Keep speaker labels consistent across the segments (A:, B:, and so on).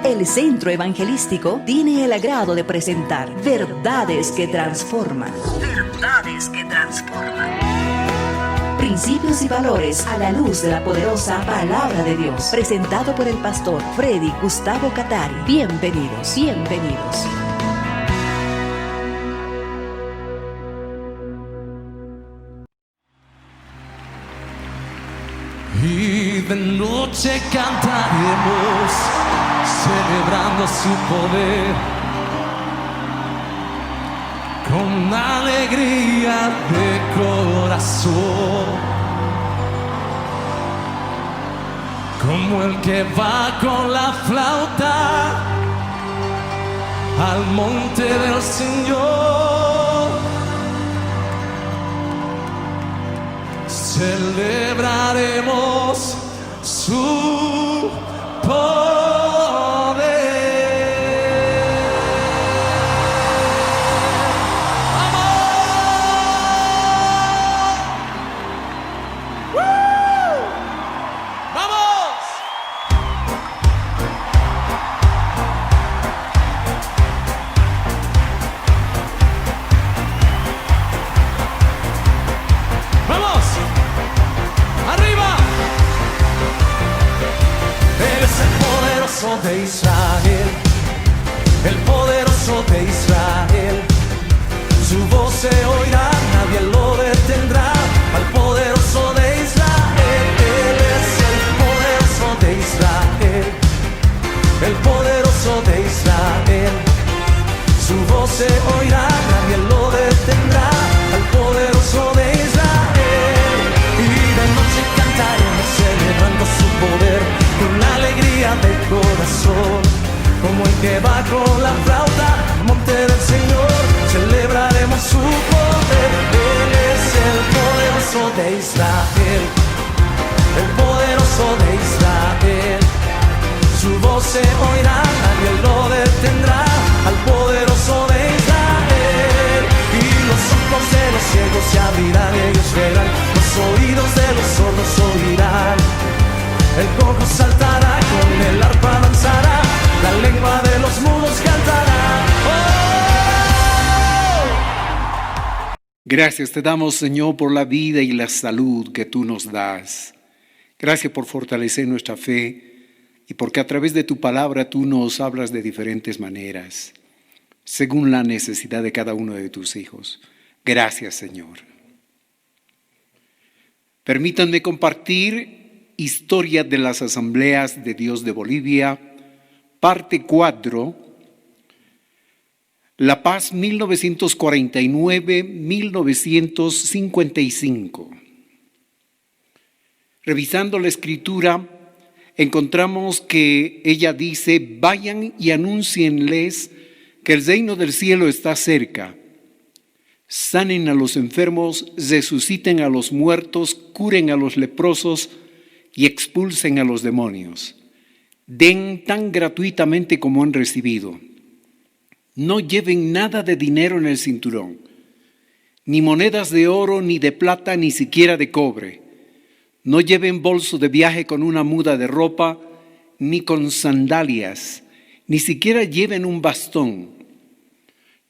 A: El Centro Evangelístico tiene el agrado de presentar Verdades que Transforman. Verdades que Transforman. Principios y valores a la luz de la poderosa Palabra de Dios. Presentado por el pastor Freddy Gustavo Catari. Bienvenidos, bienvenidos.
B: Y de noche cantaremos, celebrando su poder, con alegría de corazón, como el que va con la flauta al monte del Señor. Celebraremos su poder. ¡Vamos! ¡Woo! ¡Vamos! ¡Vamos! ¡Arriba! Él es el poderoso de Israel, el poderoso de Israel. Su voz se oirá, nadie lo detendrá. Al poderoso de Israel, Él es el poderoso de Israel, el poderoso de Israel. Su voz se oirá, nadie lo detendrá. Al poderoso de Israel. Y de noche cantaremos celebrando su poder, con la alegría del corazón, como el que va con la flauta al monte del Señor. Celebraremos su poder. Él es el poderoso de Israel, el poderoso de Israel. Su voz se oirá, nadie lo detendrá. Al poderoso de Israel. Y los ojos de los ciegos se abrirán, ellos verán. Los oídos de los sordos oirán. El cojo saltará, con el arpa danzará. La lengua de los mudos cantará. ¡Oh!
C: Gracias te damos, Señor, por la vida y la salud que tú nos das. Gracias por fortalecer nuestra fe y porque a través de tu palabra tú nos hablas de diferentes maneras, según la necesidad de cada uno de tus hijos. Gracias, Señor. Permítanme compartir Historia de las Asambleas de Dios de Bolivia, parte 4, La Paz 1949-1955. Revisando la escritura, encontramos que ella dice: vayan y anúncienles que el reino del cielo está cerca. Sanen a los enfermos, resuciten a los muertos, curen a los leprosos y expulsen a los demonios. Den tan gratuitamente como han recibido. No lleven nada de dinero en el cinturón, ni monedas de oro, ni de plata, ni siquiera de cobre. No lleven bolso de viaje con una muda de ropa, ni con sandalias, ni siquiera lleven un bastón.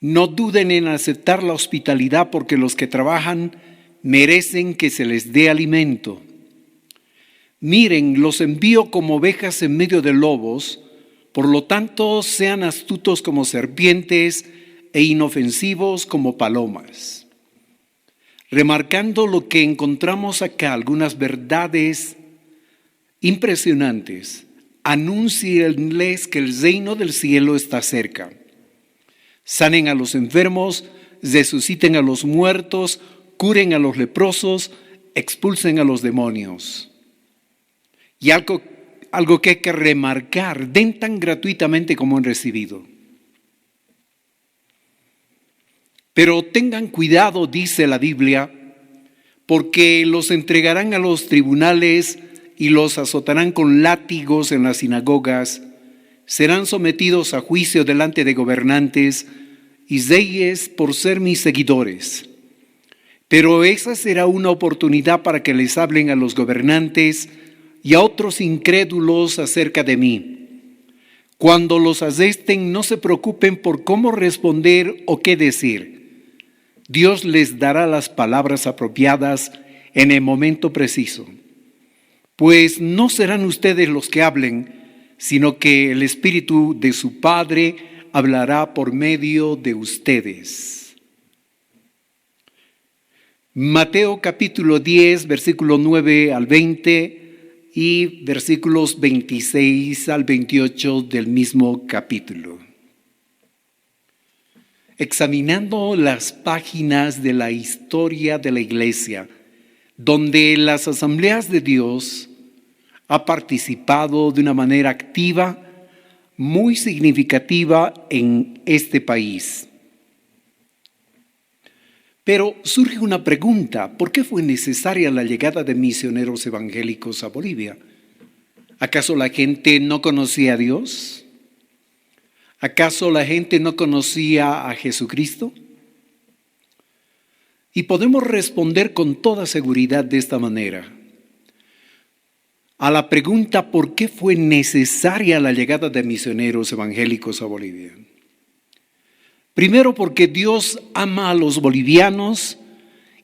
C: No duden en aceptar la hospitalidad, porque los que trabajan merecen que se les dé alimento. Miren, los envío como ovejas en medio de lobos, por lo tanto sean astutos como serpientes e inofensivos como palomas. Remarcando lo que encontramos acá, algunas verdades impresionantes. Anúncienles que el reino del cielo está cerca. Sanen a los enfermos, resuciten a los muertos, curen a los leprosos, expulsen a los demonios. Y algo que hay que remarcar: den tan gratuitamente como han recibido. Pero tengan cuidado, dice la Biblia, porque los entregarán a los tribunales y los azotarán con látigos en las sinagogas. Serán sometidos a juicio delante de gobernantes y reyes por ser mis seguidores. Pero esa será una oportunidad para que les hablen a los gobernantes y a otros incrédulos acerca de mí. Cuando los asesten, no se preocupen por cómo responder o qué decir. Dios les dará las palabras apropiadas en el momento preciso. Pues no serán ustedes los que hablen, sino que el Espíritu de su Padre hablará por medio de ustedes. Mateo capítulo 10, versículo 9 al 20 y versículos 26 al 28 del mismo capítulo. Examinando las páginas de la historia de la iglesia, donde las asambleas de Dios ha participado de una manera activa, muy significativa en este país. Pero surge una pregunta: ¿por qué fue necesaria la llegada de misioneros evangélicos a Bolivia? ¿Acaso la gente no conocía a Dios? ¿Acaso la gente no conocía a Jesucristo? Y podemos responder con toda seguridad de esta manera. A la pregunta ¿por qué fue necesaria la llegada de misioneros evangélicos a Bolivia? Primero, porque Dios ama a los bolivianos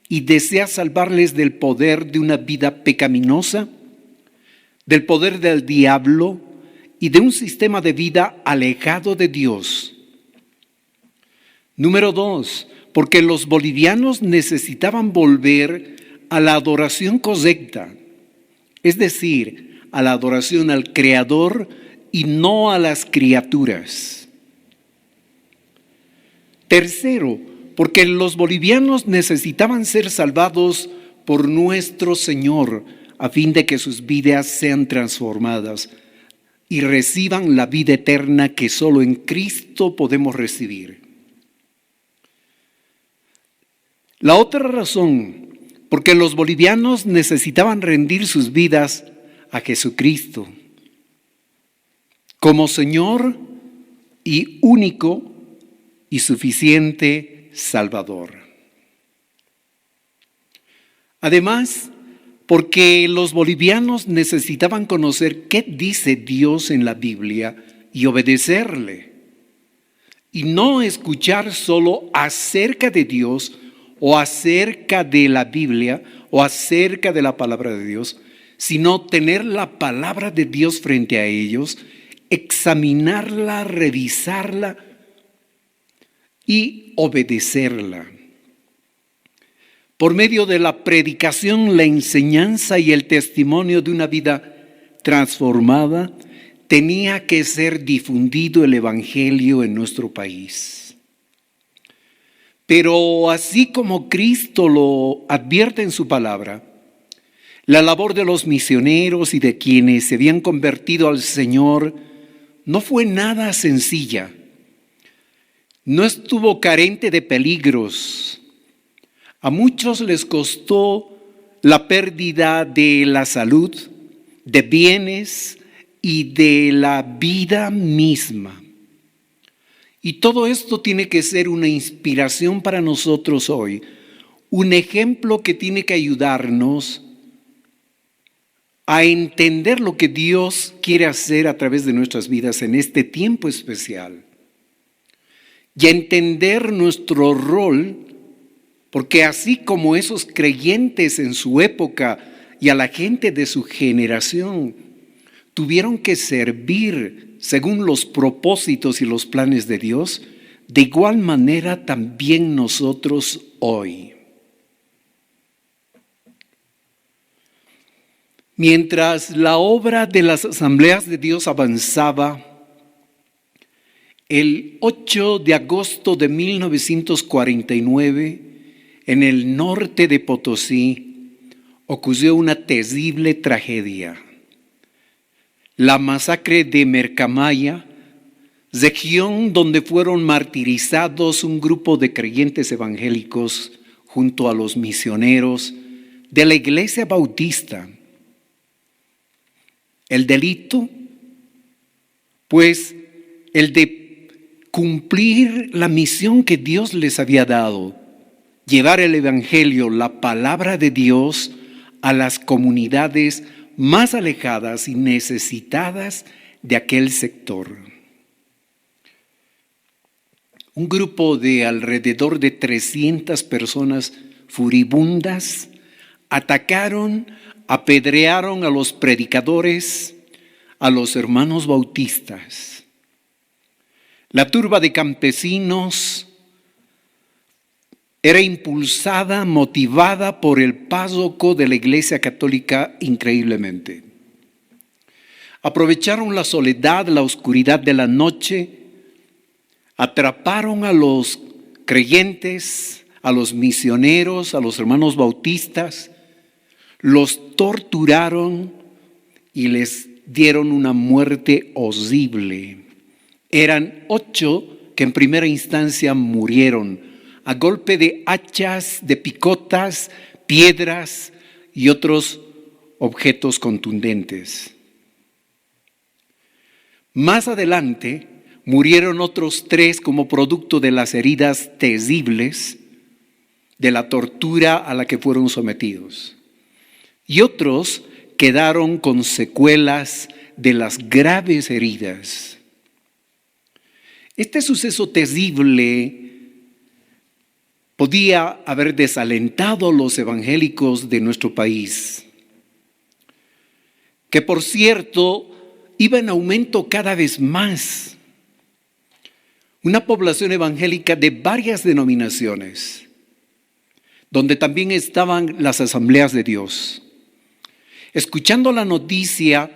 C: y desea salvarles del poder de una vida pecaminosa, del poder del diablo y de un sistema de vida alejado de Dios. Número dos, porque los bolivianos necesitaban volver a la adoración correcta, es decir, a la adoración al Creador y no a las criaturas. Tercero, porque los bolivianos necesitaban ser salvados por nuestro Señor a fin de que sus vidas sean transformadas y reciban la vida eterna que solo en Cristo podemos recibir. La otra razón, porque los bolivianos necesitaban rendir sus vidas a Jesucristo como Señor y único y suficiente Salvador. Además, porque los bolivianos necesitaban conocer qué dice Dios en la Biblia y obedecerle, y no escuchar solo acerca de Dios o acerca de la Biblia o acerca de la palabra de Dios, sino tener la palabra de Dios frente a ellos, examinarla, revisarla y obedecerla. Por medio de la predicación, la enseñanza y el testimonio de una vida transformada, tenía que ser difundido el Evangelio en nuestro país. Pero así como Cristo lo advierte en su palabra, la labor de los misioneros y de quienes se habían convertido al Señor no fue nada sencilla. No estuvo carente de peligros. A muchos les costó la pérdida de la salud, de bienes y de la vida misma. Y todo esto tiene que ser una inspiración para nosotros hoy, un ejemplo que tiene que ayudarnos a entender lo que Dios quiere hacer a través de nuestras vidas en este tiempo especial. Y a entender nuestro rol, porque así como esos creyentes en su época y a la gente de su generación tuvieron que servir según los propósitos y los planes de Dios, de igual manera también nosotros hoy. Mientras la obra de las asambleas de Dios avanzaba, el 8 de agosto de 1949, en el norte de Potosí, ocurrió una terrible tragedia. La masacre de Mercamaya, región donde fueron martirizados un grupo de creyentes evangélicos junto a los misioneros de la Iglesia Bautista. El delito, pues, el de cumplir la misión que Dios les había dado, llevar el Evangelio, la palabra de Dios, a las comunidades más alejadas y necesitadas de aquel sector. Un grupo de alrededor de 300 personas furibundas atacaron, apedrearon a los predicadores, a los hermanos bautistas. La turba de campesinos era impulsada, motivada por el párroco de la Iglesia Católica increíblemente. Aprovecharon la soledad, la oscuridad de la noche, atraparon a los creyentes, a los misioneros, a los hermanos bautistas, los torturaron y les dieron una muerte horrible. Eran 8 que en primera instancia murieron a golpe de hachas, de picotas, piedras y otros objetos contundentes. Más adelante murieron otros 3 como producto de las heridas terribles de la tortura a la que fueron sometidos. Y otros quedaron con secuelas de las graves heridas. Este suceso terrible podía haber desalentado a los evangélicos de nuestro país, que por cierto iba en aumento cada vez más. Una población evangélica de varias denominaciones, donde también estaban las asambleas de Dios. Escuchando la noticia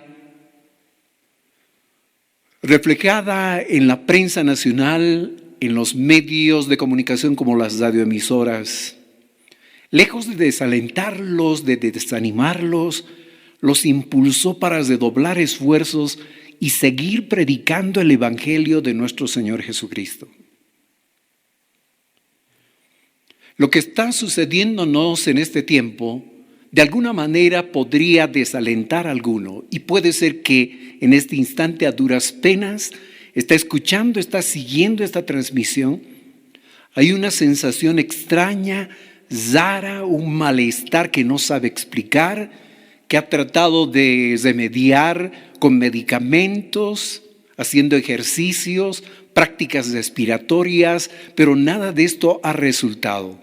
C: reflejada en la prensa nacional, en los medios de comunicación como las radioemisoras, lejos de desalentarlos, de desanimarlos, los impulsó para redoblar esfuerzos y seguir predicando el Evangelio de nuestro Señor Jesucristo. Lo que está sucediéndonos en este tiempo, de alguna manera podría desalentar a alguno, y puede ser que en este instante a duras penas está escuchando, está siguiendo esta transmisión. Hay una sensación extraña, rara, un malestar que no sabe explicar, que ha tratado de remediar con medicamentos, haciendo ejercicios, prácticas respiratorias, pero nada de esto ha resultado.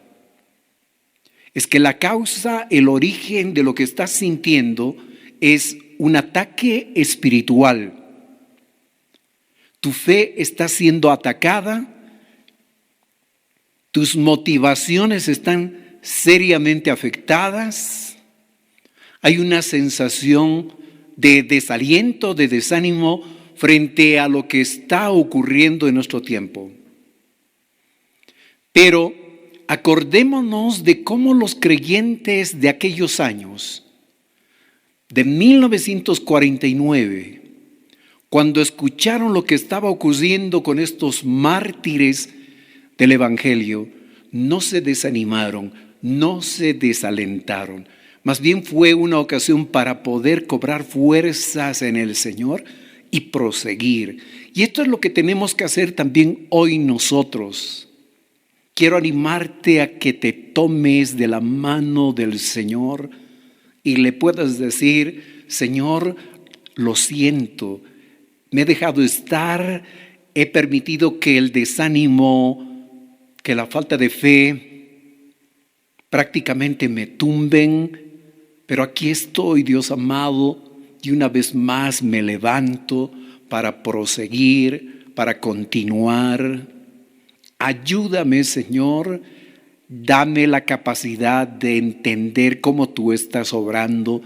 C: Es que la causa, el origen de lo que estás sintiendo es un ataque espiritual. Tu fe está siendo atacada, tus motivaciones están seriamente afectadas, hay una sensación de desaliento, de desánimo frente a lo que está ocurriendo en nuestro tiempo. Pero acordémonos de cómo los creyentes de aquellos años, de 1949, cuando escucharon lo que estaba ocurriendo con estos mártires del Evangelio, no se desanimaron, no se desalentaron. Más bien fue una ocasión para poder cobrar fuerzas en el Señor y proseguir. Y esto es lo que tenemos que hacer también hoy nosotros. Quiero animarte a que te tomes de la mano del Señor y le puedas decir: Señor, lo siento, me he dejado estar, he permitido que el desánimo, que la falta de fe prácticamente me tumben, pero aquí estoy, Dios amado, y una vez más me levanto para proseguir, para continuar. Ayúdame, Señor, dame la capacidad de entender cómo tú estás obrando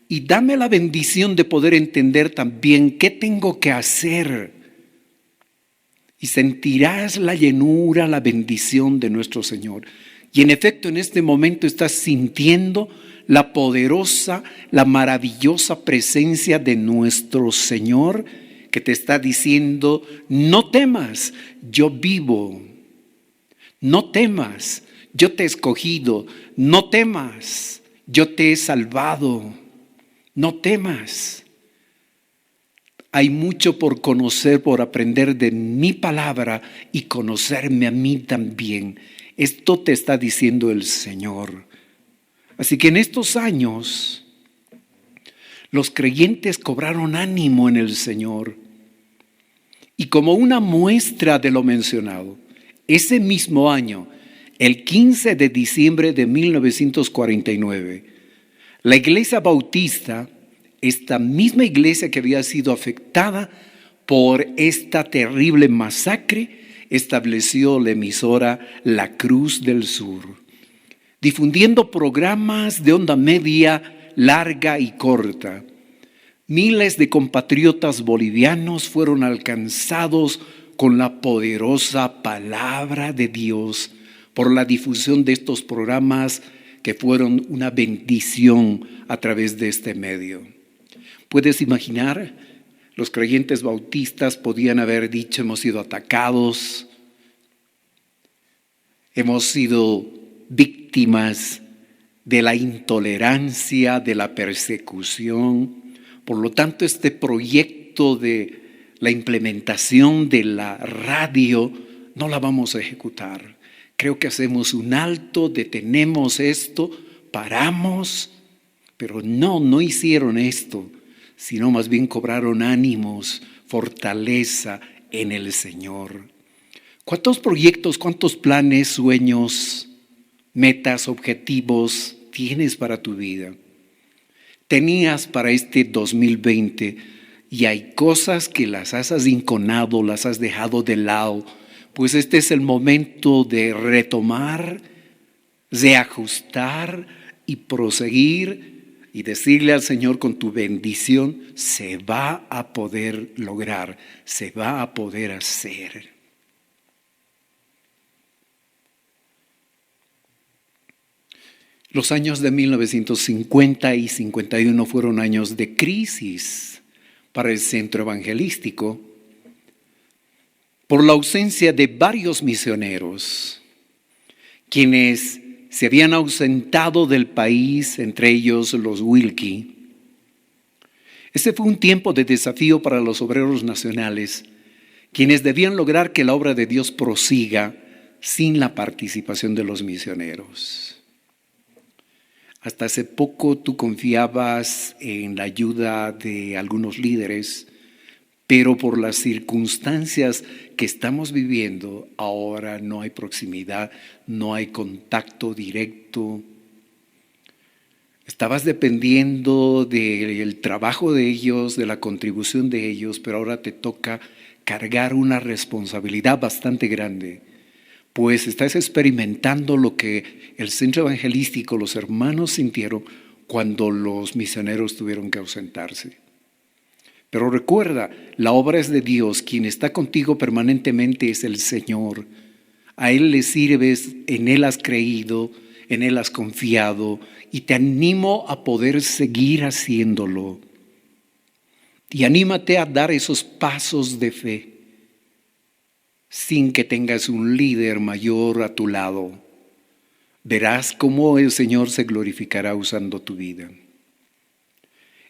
C: y dame la bendición de poder entender también qué tengo que hacer. Y sentirás la llenura, la bendición de nuestro Señor. Y en efecto, en este momento estás sintiendo la poderosa, la maravillosa presencia de nuestro Señor, que te está diciendo: no temas, yo vivo. No temas, yo te he escogido. No temas, yo te he salvado. No temas. Hay mucho por conocer, por aprender de mi palabra y conocerme a mí también. Esto te está diciendo el Señor. Así que en estos años, los creyentes cobraron ánimo en el Señor. Y como una muestra de lo mencionado, Ese mismo año, el 15 de diciembre de 1949, la Iglesia Bautista, esta misma iglesia que había sido afectada por esta terrible masacre, estableció la emisora La Cruz del Sur, difundiendo programas de onda media, larga y corta. Miles de compatriotas bolivianos fueron alcanzados con la poderosa palabra de Dios por la difusión de estos programas que fueron una bendición a través de este medio. ¿Puedes imaginar? Los creyentes bautistas podían haber dicho: hemos sido atacados, hemos sido víctimas de la intolerancia, de la persecución. Por lo tanto, este proyecto de la implementación de la radio no la vamos a ejecutar. Creo que hacemos un alto, detenemos esto, paramos, pero no hicieron esto, sino más bien cobraron ánimos, fortaleza en el Señor. ¿Cuántos proyectos, cuántos planes, sueños, metas, objetivos tienes para tu vida? Tenías para este 2020 y hay cosas que las has arrinconado, las has dejado de lado. Pues este es el momento de retomar, de ajustar y proseguir y decirle al Señor: con tu bendición se va a poder lograr, se va a poder hacer. Los años de 1950 y 51 fueron años de crisis para el centro evangelístico por la ausencia de varios misioneros, quienes se habían ausentado del país, entre ellos los Wilkie. Este fue un tiempo de desafío para los obreros nacionales, quienes debían lograr que la obra de Dios prosiga sin la participación de los misioneros. Hasta hace poco tú confiabas en la ayuda de algunos líderes, pero por las circunstancias que estamos viviendo, ahora no hay proximidad, no hay contacto directo. Estabas dependiendo del trabajo de ellos, de la contribución de ellos, pero ahora te toca cargar una responsabilidad bastante grande, pues estás experimentando lo que el centro evangelístico, los hermanos sintieron cuando los misioneros tuvieron que ausentarse. Pero recuerda, la obra es de Dios, quien está contigo permanentemente es el Señor. A Él le sirves, en Él has creído, en Él has confiado y te animo a poder seguir haciéndolo. Y anímate a dar esos pasos de fe sin que tengas un líder mayor a tu lado. Verás cómo el Señor se glorificará usando tu vida.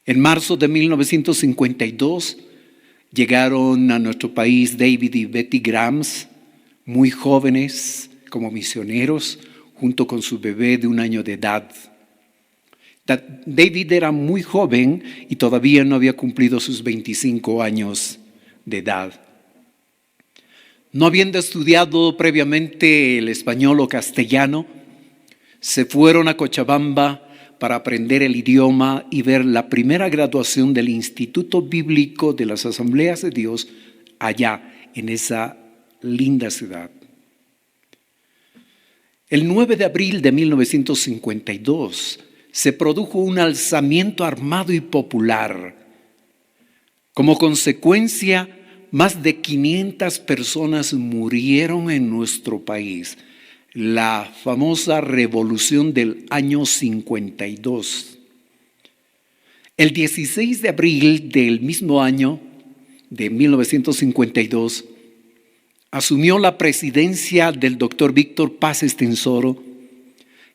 C: En marzo de 1952 llegaron a nuestro país David y Betty Grams, muy jóvenes como misioneros, junto con su bebé de 1 año de edad. David era muy joven y todavía no había cumplido sus 25 años de edad. No habiendo estudiado previamente el español o castellano, se fueron a Cochabamba para aprender el idioma y ver la primera graduación del Instituto Bíblico de las Asambleas de Dios allá en esa linda ciudad. El 9 de abril de 1952 se produjo un alzamiento armado y popular. Como consecuencia, más de 500 personas murieron en nuestro país. La famosa revolución del año 52. El 16 de abril del mismo año, de 1952, asumió la presidencia del doctor Víctor Paz Estenssoro,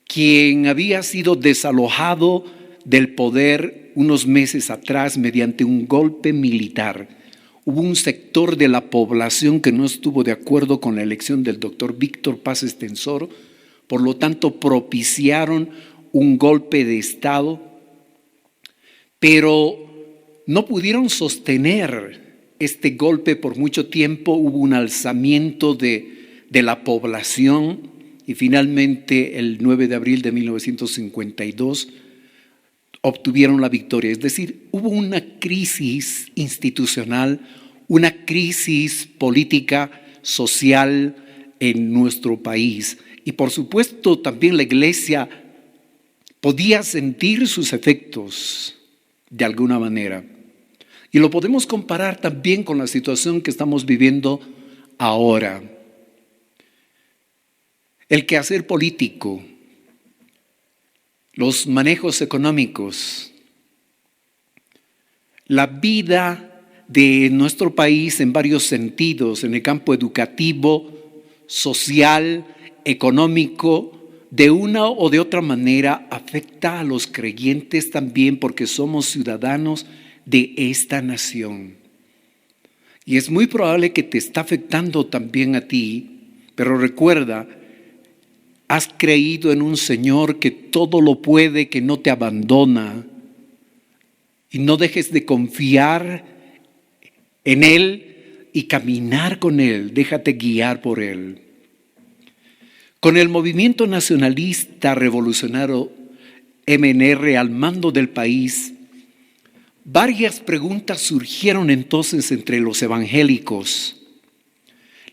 C: quien había sido desalojado del poder unos meses atrás mediante un golpe militar. Hubo un sector de la población que no estuvo de acuerdo con la elección del doctor Víctor Paz Estenssoro, por lo tanto propiciaron un golpe de Estado, pero no pudieron sostener este golpe por mucho tiempo. Hubo un alzamiento de de la población y finalmente el 9 de abril de 1952 obtuvieron la victoria. Es decir, hubo una crisis institucional, una crisis política, social en nuestro país. Y por supuesto también la iglesia podía sentir sus efectos de alguna manera. Y lo podemos comparar también con la situación que estamos viviendo ahora. El quehacer político, los manejos económicos, la vida de nuestro país en varios sentidos, en el campo educativo, social, económico, de una o de otra manera afecta a los creyentes también porque somos ciudadanos de esta nación. Y es muy probable que te está afectando también a ti, pero recuerda, has creído en un Señor que todo lo puede, que no te abandona, y no dejes de confiar en Él y caminar con Él, déjate guiar por Él. Con el movimiento nacionalista revolucionario MNR al mando del país, varias preguntas surgieron entonces entre los evangélicos.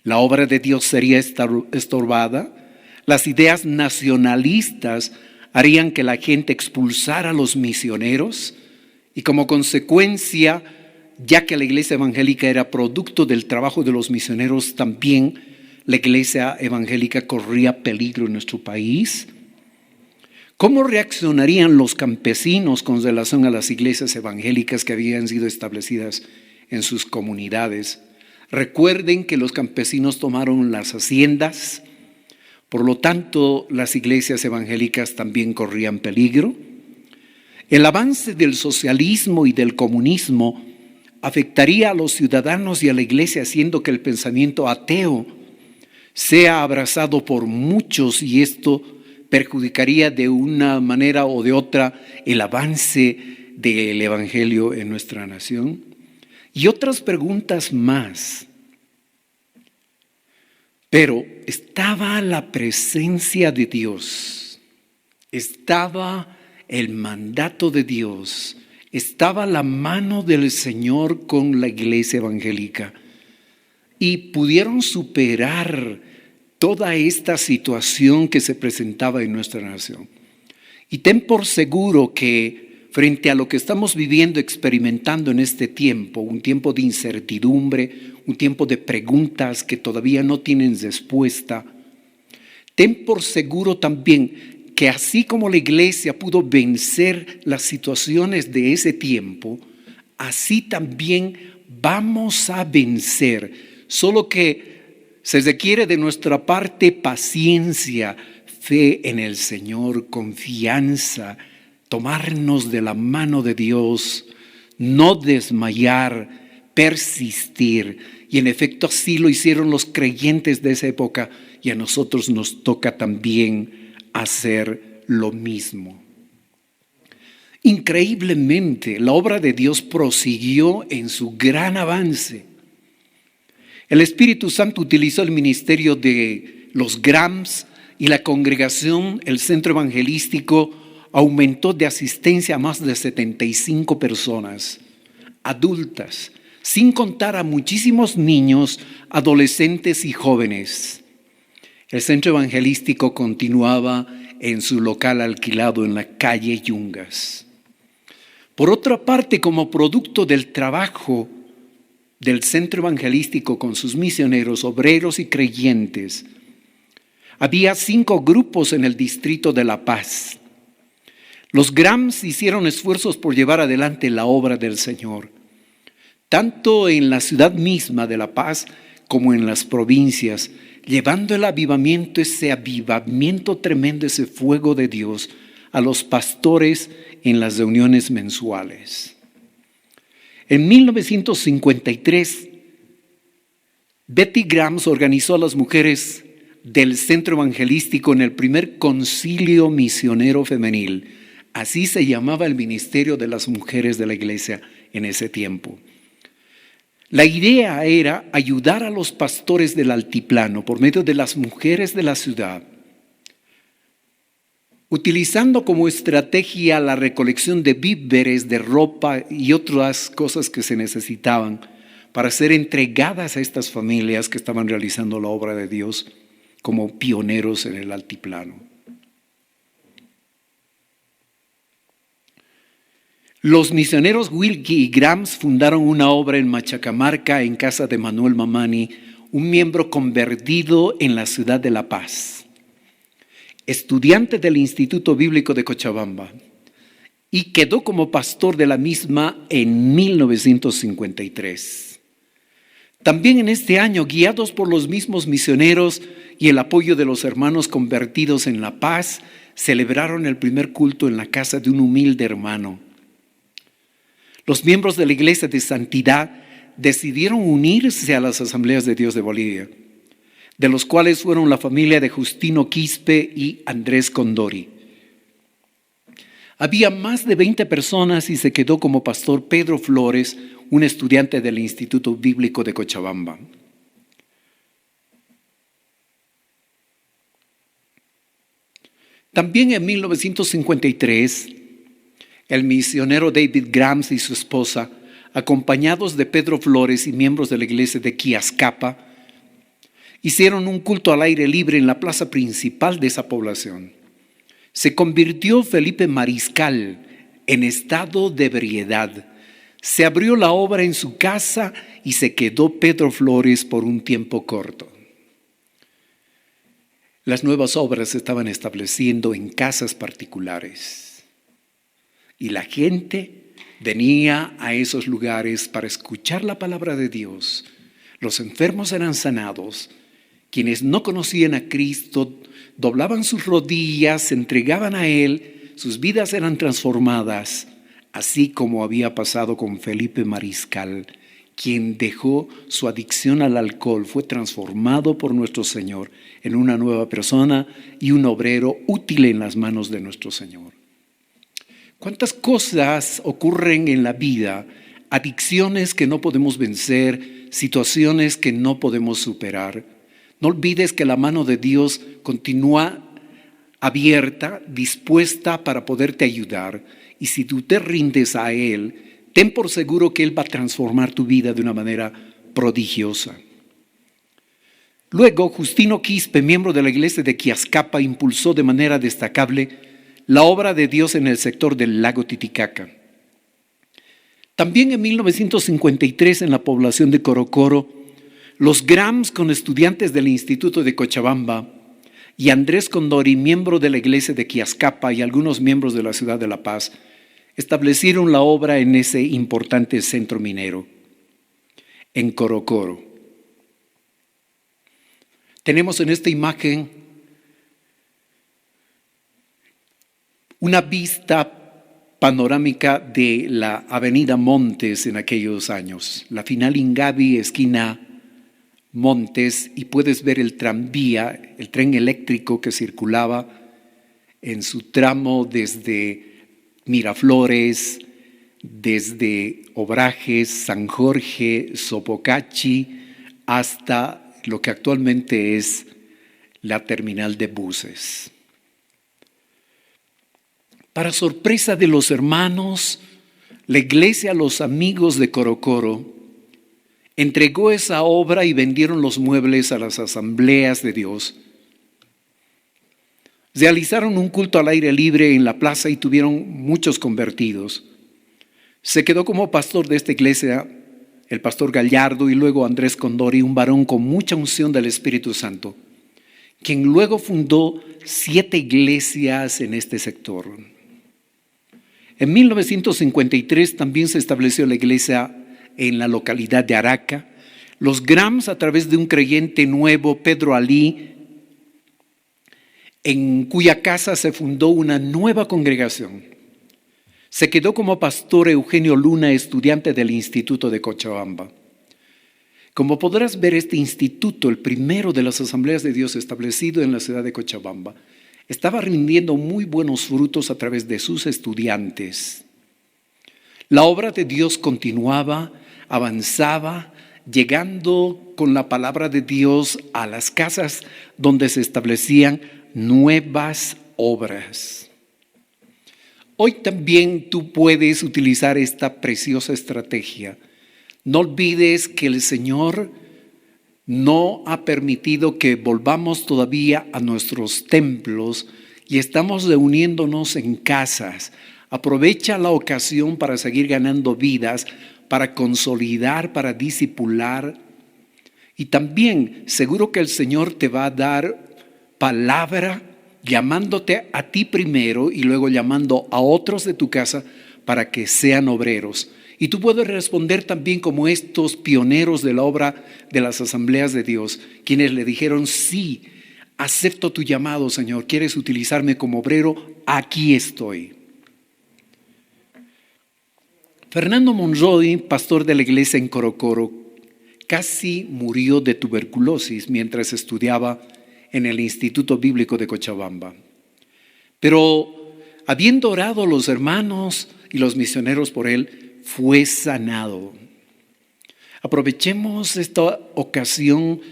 C: ¿La obra de Dios sería estorbada? ¿Las ideas nacionalistas harían que la gente expulsara a los misioneros? Y como consecuencia, ya que la iglesia evangélica era producto del trabajo de los misioneros, también la iglesia evangélica corría peligro en nuestro país. ¿Cómo reaccionarían los campesinos con relación a las iglesias evangélicas que habían sido establecidas en sus comunidades? Recuerden que los campesinos tomaron las haciendas, por lo tanto las iglesias evangélicas también corrían peligro. El avance del socialismo y del comunismo afectaría a los ciudadanos y a la iglesia, haciendo que el pensamiento ateo sea abrazado por muchos, y esto perjudicaría de una manera o de otra el avance del evangelio en nuestra nación. Y otras preguntas más. Pero estaba la presencia de Dios, estaba el mandato de Dios, estaba la mano del Señor con la iglesia evangélica, y pudieron superar toda esta situación que se presentaba en nuestra nación. Y ten por seguro que frente a lo que estamos viviendo, experimentando en este tiempo, un tiempo de incertidumbre, un tiempo de preguntas que todavía no tienen respuesta, ten por seguro también que así como la iglesia pudo vencer las situaciones de ese tiempo, así también vamos a vencer, solo que se requiere de nuestra parte paciencia, fe en el Señor, confianza, tomarnos de la mano de Dios, no desmayar, persistir. Y en efecto así lo hicieron los creyentes de esa época, y a nosotros nos toca también hacer lo mismo. Increíblemente, la obra de Dios prosiguió en su gran avance. El Espíritu Santo utilizó el ministerio de los Grams y la congregación, el centro evangelístico, aumentó de asistencia a más de 75 personas, adultas, sin contar a muchísimos niños, adolescentes y jóvenes. El centro evangelístico continuaba en su local alquilado en la calle Yungas. Por otra parte, como producto del trabajo del centro evangelístico con sus misioneros, obreros y creyentes, había 5 grupos en el distrito de La Paz. Los Grams hicieron esfuerzos por llevar adelante la obra del Señor, tanto en la ciudad misma de La Paz como en las provincias, llevando el avivamiento, ese avivamiento tremendo, ese fuego de Dios a los pastores en las reuniones mensuales. En 1953, Betty Grams organizó a las mujeres del centro evangelístico en el primer concilio misionero femenil. Así se llamaba el ministerio de las mujeres de la iglesia en ese tiempo. La idea era ayudar a los pastores del altiplano por medio de las mujeres de la ciudad, utilizando como estrategia la recolección de víveres, de ropa y otras cosas que se necesitaban para ser entregadas a estas familias que estaban realizando la obra de Dios como pioneros en el altiplano. Los misioneros Wilkie y Grams fundaron una obra en Machacamarca en casa de Manuel Mamani, un miembro convertido en la ciudad de La Paz, estudiante del Instituto Bíblico de Cochabamba, y quedó como pastor de la misma en 1953. También en este año, guiados por los mismos misioneros y el apoyo de los hermanos convertidos en La Paz, celebraron el primer culto en la casa de un humilde hermano. Los miembros de la Iglesia de Santidad decidieron unirse a las Asambleas de Dios de Bolivia, de los cuales fueron la familia de Justino Quispe y Andrés Condori. Había más de 20 personas y se quedó como pastor Pedro Flores, un estudiante del Instituto Bíblico de Cochabamba. También en 1953, el misionero David Grams y su esposa, acompañados de Pedro Flores y miembros de la iglesia de Quiascapa, hicieron un culto al aire libre en la plaza principal de esa población. Se convirtió Felipe Mariscal en estado de ebriedad. Se abrió la obra en su casa y se quedó Pedro Flores por un tiempo corto. Las nuevas obras se estaban estableciendo en casas particulares y la gente venía a esos lugares para escuchar la palabra de Dios. Los enfermos eran sanados. Quienes no conocían a Cristo doblaban sus rodillas, se entregaban a Él, sus vidas eran transformadas, así como había pasado con Felipe Mariscal, quien dejó su adicción al alcohol, fue transformado por nuestro Señor en una nueva persona y un obrero útil en las manos de nuestro Señor. ¿Cuántas cosas ocurren en la vida? Adicciones que no podemos vencer, situaciones que no podemos superar. No olvides que la mano de Dios continúa abierta, dispuesta para poderte ayudar. Y si tú te rindes a Él, ten por seguro que Él va a transformar tu vida de una manera prodigiosa. Luego, Justino Quispe, miembro de la iglesia de Quiascapa, impulsó de manera destacable la obra de Dios en el sector del lago Titicaca. También en 1953, en la población de Corocoro, los Grams, con estudiantes del Instituto de Cochabamba, y Andrés Condori, miembro de la iglesia de Quiascapa, y algunos miembros de la ciudad de La Paz, establecieron la obra en ese importante centro minero, en Corocoro. Tenemos en esta imagen una vista panorámica de la avenida Montes en aquellos años, la final Ingavi, esquina Montes, y puedes ver el tranvía, el tren eléctrico que circulaba en su tramo desde Miraflores, desde Obrajes, San Jorge, Sopocachi, hasta lo que actualmente es la terminal de buses. Para sorpresa de los hermanos, la iglesia, los amigos de Corocoro, entregó esa obra y vendieron los muebles a las asambleas de Dios. Realizaron un culto al aire libre en la plaza y tuvieron muchos convertidos. Se quedó como pastor de esta iglesia el pastor Gallardo y luego Andrés Condori, un varón con mucha unción del Espíritu Santo, quien luego fundó 7 iglesias en este sector. En 1953 también se estableció la iglesia en la localidad de Araca. Los Grams, a través de un creyente nuevo, Pedro Alí, en cuya casa se fundó una nueva congregación. Se quedó como pastor Eugenio Luna, estudiante del Instituto de Cochabamba. Como podrás ver, este instituto, el primero de las Asambleas de Dios establecido en la ciudad de Cochabamba, estaba rindiendo muy buenos frutos a través de sus estudiantes. La obra de Dios continuaba, avanzaba, llegando con la palabra de Dios a las casas donde se establecían nuevas obras. Hoy también tú puedes utilizar esta preciosa estrategia. No olvides que el Señor no ha permitido que volvamos todavía a nuestros templos y estamos reuniéndonos en casas. Aprovecha la ocasión para seguir ganando vidas, para consolidar, para discipular. Y también seguro que el Señor te va a dar palabra, llamándote a ti primero y luego llamando a otros de tu casa para que sean obreros. Y tú puedes responder también como estos pioneros de la obra de las asambleas de Dios, quienes le dijeron: sí, acepto tu llamado, Señor, ¿quieres utilizarme como obrero? Aquí estoy. Fernando Monroy, pastor de la iglesia en Corocoro, casi murió de tuberculosis mientras estudiaba en el Instituto Bíblico de Cochabamba. Pero habiendo orado los hermanos y los misioneros por él, fue sanado. Aprovechemos esta ocasión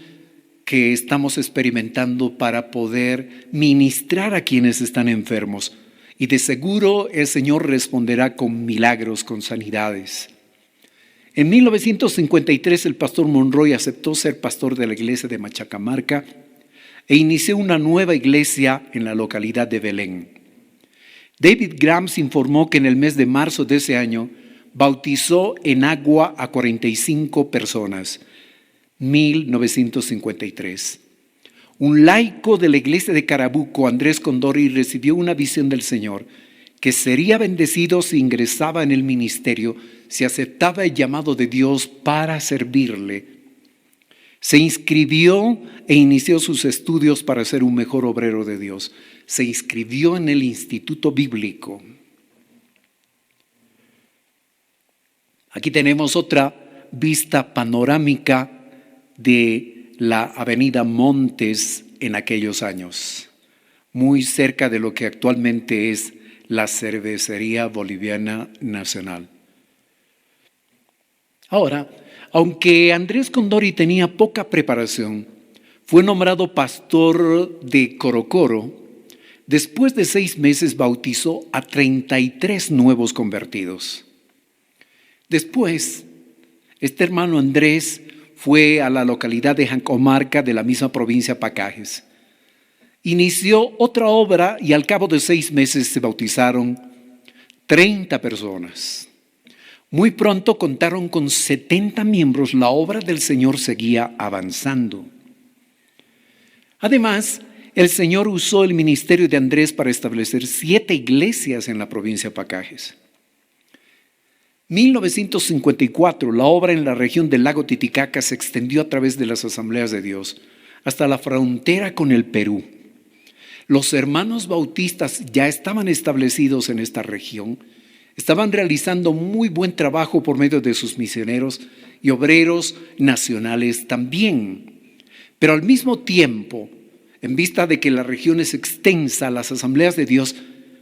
C: que estamos experimentando para poder ministrar a quienes están enfermos. Y de seguro el Señor responderá con milagros, con sanidades. En 1953 el pastor Monroy aceptó ser pastor de la iglesia de Machacamarca e inició una nueva iglesia en la localidad de Belén. David Grams informó que en el mes de marzo de ese año bautizó en agua a 45 personas, 1953. Un laico de la iglesia de Carabuco, Andrés Condori, recibió una visión del Señor que sería bendecido si ingresaba en el ministerio, si aceptaba el llamado de Dios para servirle. Se inscribió e inició sus estudios para ser un mejor obrero de Dios. Se inscribió en el Instituto Bíblico. Aquí tenemos otra vista panorámica de la avenida Montes en aquellos años, muy cerca de lo que actualmente es la Cervecería Boliviana Nacional. Ahora, aunque Andrés Condori tenía poca preparación, fue nombrado pastor de Corocoro. Después de 6 meses bautizó a 33 nuevos convertidos. Después, este hermano Andrés fue a la localidad de Jancomarca de la misma provincia Pacajes. Inició otra obra y al cabo de 6 meses se bautizaron 30 personas. Muy pronto contaron con 70 miembros. La obra del Señor seguía avanzando. Además, el Señor usó el ministerio de Andrés para establecer 7 iglesias en la provincia Pacajes. 1954, la obra en la región del lago Titicaca se extendió a través de las asambleas de Dios hasta la frontera con el Perú. Los hermanos bautistas ya estaban establecidos en esta región, estaban realizando muy buen trabajo por medio de sus misioneros y obreros nacionales también. Pero al mismo tiempo, en vista de que la región es extensa, las asambleas de Dios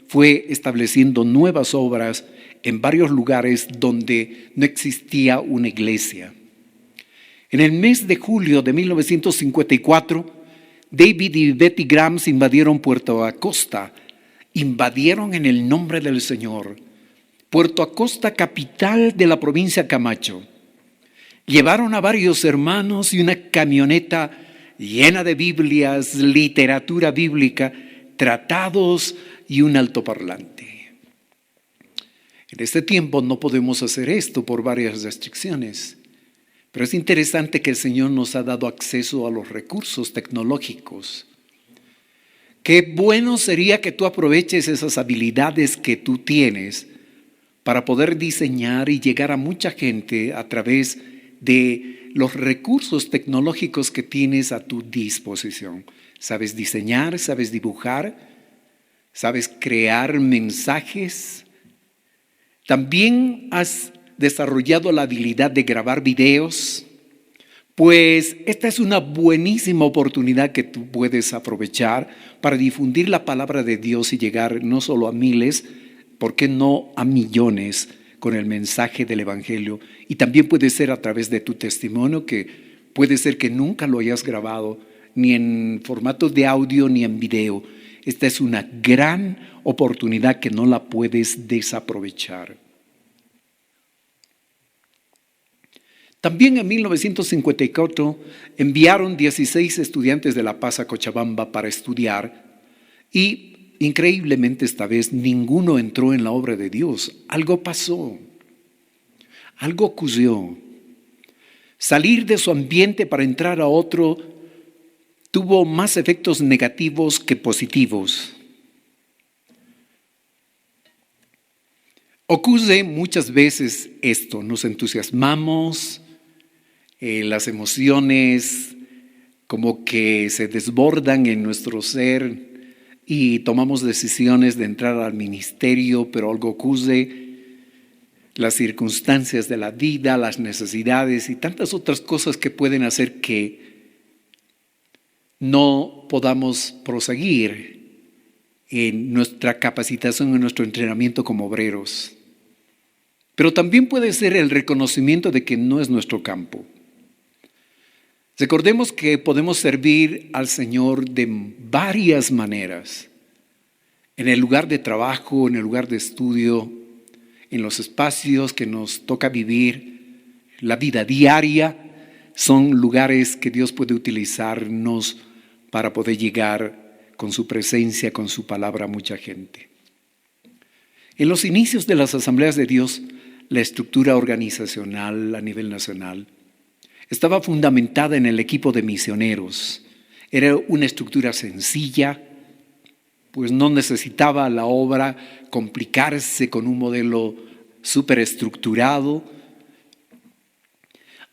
C: fue estableciendo nuevas obras en varios lugares donde no existía una iglesia. En el mes de julio de 1954, David y Betty Grams invadieron Puerto Acosta, invadieron en el nombre del Señor. Puerto Acosta, capital de la provincia Camacho. Llevaron a varios hermanos y una camioneta llena de Biblias, literatura bíblica, tratados y un altoparlante. En este tiempo no podemos hacer esto por varias restricciones, pero es interesante que el Señor nos ha dado acceso a los recursos tecnológicos. Qué bueno sería que tú aproveches esas habilidades que tú tienes para poder diseñar y llegar a mucha gente a través de los recursos tecnológicos que tienes a tu disposición. ¿Sabes diseñar? ¿Sabes dibujar? ¿Sabes crear mensajes? ¿También has desarrollado la habilidad de grabar videos? Pues esta es una buenísima oportunidad que tú puedes aprovechar para difundir la palabra de Dios y llegar no solo a miles, ¿por qué no a millones? con el mensaje del Evangelio. Y también puede ser a través de tu testimonio, que puede ser que nunca lo hayas grabado, ni en formato de audio ni en video. Esta es una gran oportunidad que no la puedes desaprovechar. También en 1954 enviaron 16 estudiantes de La Paz a Cochabamba para estudiar y increíblemente esta vez ninguno entró en la obra de Dios. Algo pasó, algo ocurrió. Salir de su ambiente para entrar a otro tuvo más efectos negativos que positivos. Ocurre muchas veces esto, nos entusiasmamos, las emociones como que se desbordan en nuestro ser y tomamos decisiones de entrar al ministerio, pero algo ocurre, las circunstancias de la vida, las necesidades y tantas otras cosas que pueden hacer que no podamos proseguir en nuestra capacitación, en nuestro entrenamiento como obreros. Pero también puede ser el reconocimiento de que no es nuestro campo. Recordemos que podemos servir al Señor de varias maneras. En el lugar de trabajo, en el lugar de estudio, en los espacios que nos toca vivir, la vida diaria, son lugares que Dios puede utilizarnos para poder llegar con su presencia, con su palabra a mucha gente. En los inicios de las asambleas de Dios, la estructura organizacional a nivel nacional estaba fundamentada en el equipo de misioneros. Era una estructura sencilla, pues no necesitaba la obra complicarse con un modelo superestructurado.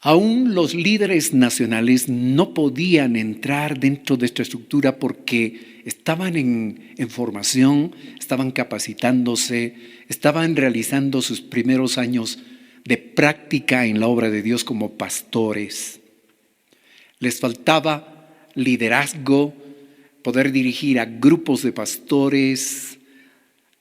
C: Aún los líderes nacionales no podían entrar dentro de esta estructura porque estaban en formación, estaban capacitándose, estaban realizando sus primeros años de práctica en la obra de Dios como pastores. Les faltaba liderazgo, poder dirigir a grupos de pastores.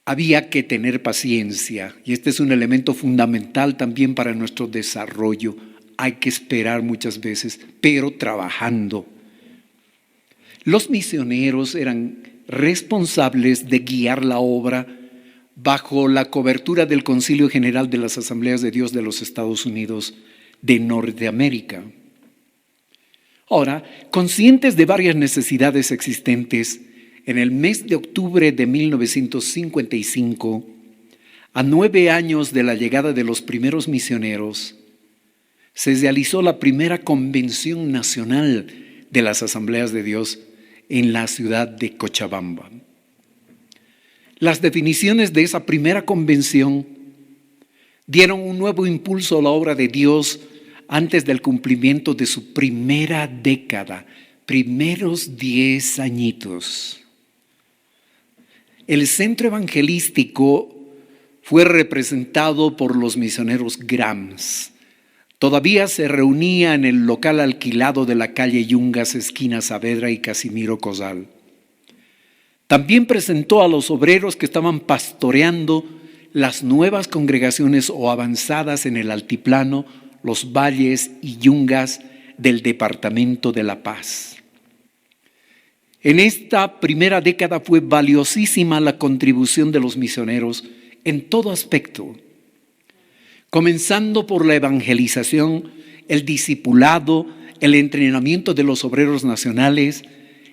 C: Había que tener paciencia y este es un elemento fundamental también para nuestro desarrollo. Hay que esperar muchas veces, pero trabajando. Los misioneros eran responsables de guiar la obra bajo la cobertura del Concilio General de las Asambleas de Dios de los Estados Unidos de Norteamérica. Ahora, conscientes de varias necesidades existentes, en el mes de octubre de 1955, a 9 años de la llegada de los primeros misioneros, se realizó la primera convención nacional de las Asambleas de Dios en la ciudad de Cochabamba. Las definiciones de esa primera convención dieron un nuevo impulso a la obra de Dios antes del cumplimiento de su primera década, primeros 10 añitos. El centro evangelístico fue representado por los misioneros Grams. Todavía se reunía en el local alquilado de la calle Yungas, esquina Saavedra y Casimiro Cosal. También presentó a los obreros que estaban pastoreando las nuevas congregaciones o avanzadas en el altiplano, los valles y yungas del departamento de La Paz. En esta primera década fue valiosísima la contribución de los misioneros en todo aspecto, comenzando por la evangelización, el discipulado, el entrenamiento de los obreros nacionales,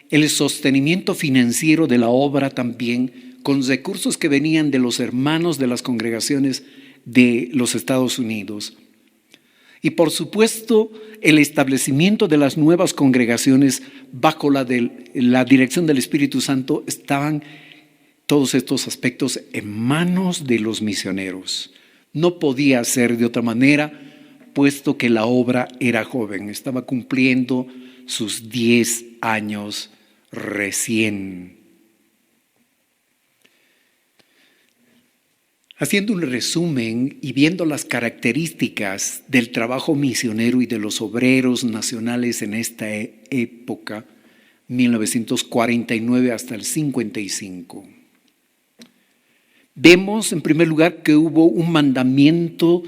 C: el sostenimiento financiero de la obra también, con recursos que venían de los hermanos de las congregaciones de los Estados Unidos. Y por supuesto, el establecimiento de las nuevas congregaciones bajo la dirección del Espíritu Santo estaban todos estos aspectos en manos de los misioneros. No podía ser de otra manera, puesto que la obra era joven, estaba cumpliendo sus 10 años recién. Haciendo un resumen y viendo las características del trabajo misionero y de los obreros nacionales en esta época, 1949 hasta el 55. Vemos en primer lugar que hubo un mandamiento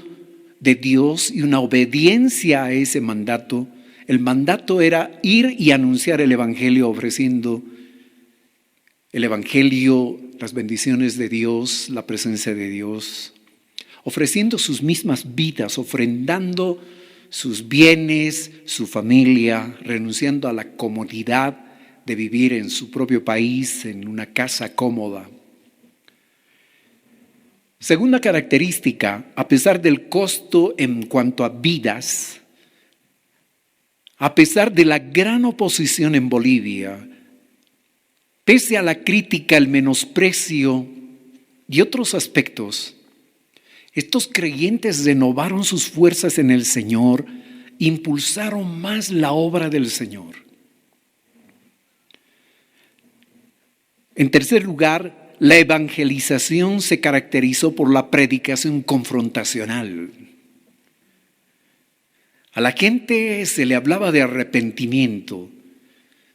C: de Dios y una obediencia a ese mandato. El mandato era ir y anunciar el Evangelio, ofreciendo el Evangelio, las bendiciones de Dios, la presencia de Dios, ofreciendo sus mismas vidas, ofrendando sus bienes, su familia, renunciando a la comodidad de vivir en su propio país, en una casa cómoda. Segunda característica, a pesar del costo en cuanto a vidas, a pesar de la gran oposición en Bolivia, pese a la crítica, el menosprecio y otros aspectos, estos creyentes renovaron sus fuerzas en el Señor, impulsaron más la obra del Señor. En tercer lugar, la evangelización se caracterizó por la predicación confrontacional. A la gente se le hablaba de arrepentimiento,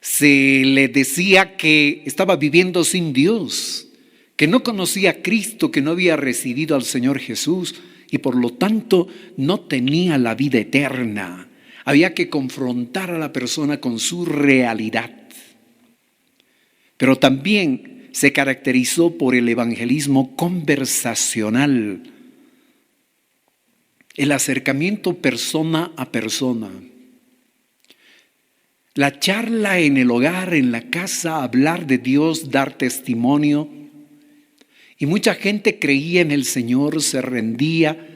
C: se le decía que estaba viviendo sin Dios, que no conocía a Cristo, que no había recibido al Señor Jesús y por lo tanto no tenía la vida eterna. Había que confrontar a la persona con su realidad. Pero también se caracterizó por el evangelismo conversacional, el acercamiento persona a persona. La charla en el hogar, en la casa, hablar de Dios, dar testimonio. Y mucha gente creía en el Señor, se rendía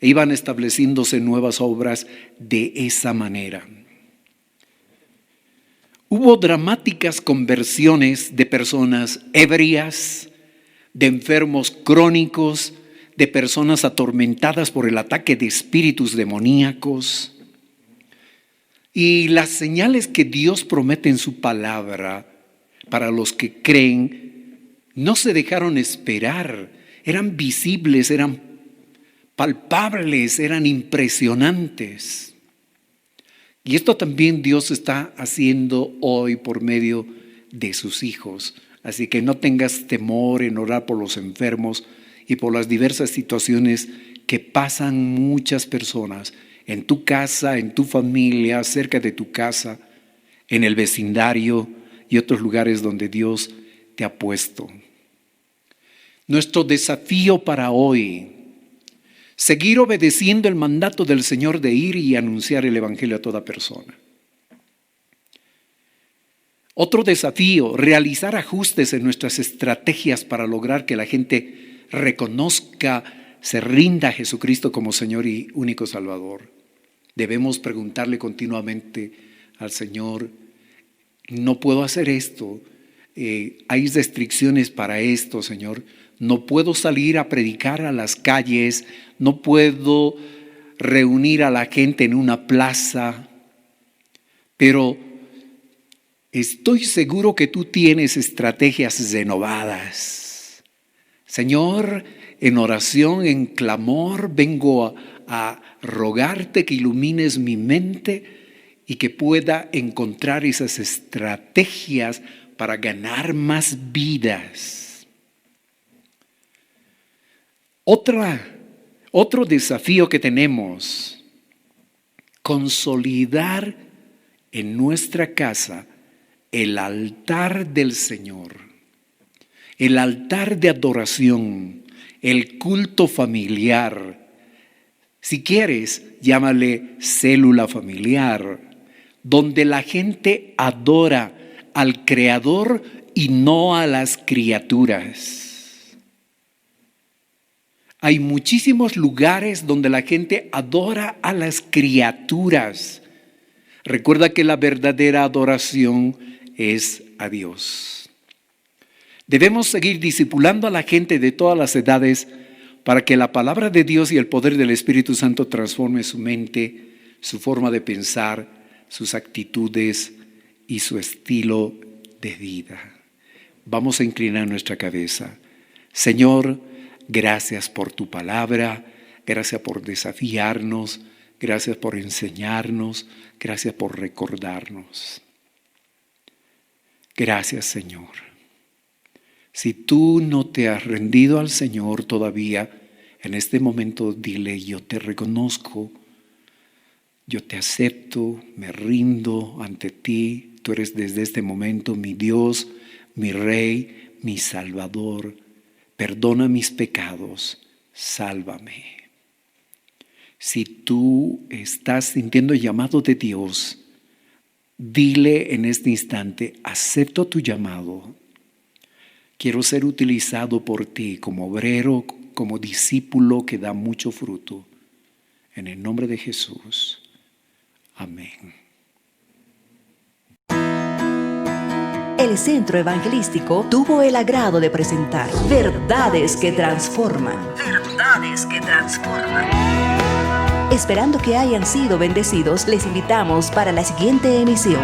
C: e iban estableciéndose nuevas obras de esa manera. Hubo dramáticas conversiones de personas ebrias, de enfermos crónicos, de personas atormentadas por el ataque de espíritus demoníacos. Y las señales que Dios promete en su palabra para los que creen no se dejaron esperar, eran visibles, eran palpables, eran impresionantes. Y esto también Dios está haciendo hoy por medio de sus hijos. Así que no tengas temor en orar por los enfermos y por las diversas situaciones que pasan muchas personas en tu casa, en tu familia, cerca de tu casa, en el vecindario y otros lugares donde Dios te ha puesto. Nuestro desafío para hoy, seguir obedeciendo el mandato del Señor de ir y anunciar el Evangelio a toda persona. Otro desafío, realizar ajustes en nuestras estrategias para lograr que la gente reconozca, se rinda a Jesucristo como Señor y único Salvador. Debemos preguntarle continuamente al Señor, no puedo hacer esto, hay restricciones para esto, Señor. No puedo salir a predicar a las calles, no puedo reunir a la gente en una plaza, pero estoy seguro que tú tienes estrategias renovadas. Señor, en oración, en clamor, vengo a rogarte que ilumines mi mente y que pueda encontrar esas estrategias para ganar más vidas. Otro desafío que tenemos, consolidar en nuestra casa el altar del Señor, el altar de adoración, el culto familiar. Si quieres, llámale célula familiar, donde la gente adora al Creador y no a las criaturas. Hay muchísimos lugares donde la gente adora a las criaturas. Recuerda que la verdadera adoración es a Dios. Debemos seguir discipulando a la gente de todas las edades para que la palabra de Dios y el poder del Espíritu Santo transforme su mente, su forma de pensar, sus actitudes y su estilo de vida. Vamos a inclinar nuestra cabeza. Señor, gracias por tu palabra, gracias por desafiarnos, gracias por enseñarnos, gracias por recordarnos. Gracias, Señor. Si tú no te has rendido al Señor todavía, en este momento dile: yo te reconozco, yo te acepto, me rindo ante ti. Tú eres desde este momento mi Dios, mi Rey, mi Salvador. Perdona mis pecados, sálvame. Si tú estás sintiendo el llamado de Dios, dile en este instante: acepto tu llamado. Quiero ser utilizado por ti como obrero, como discípulo que da mucho fruto. En el nombre de Jesús. Amén.
A: El Centro Evangelístico tuvo el agrado de presentar Verdades que Transforman. Verdades que Transforman. Esperando que hayan sido bendecidos, les invitamos para la siguiente emisión.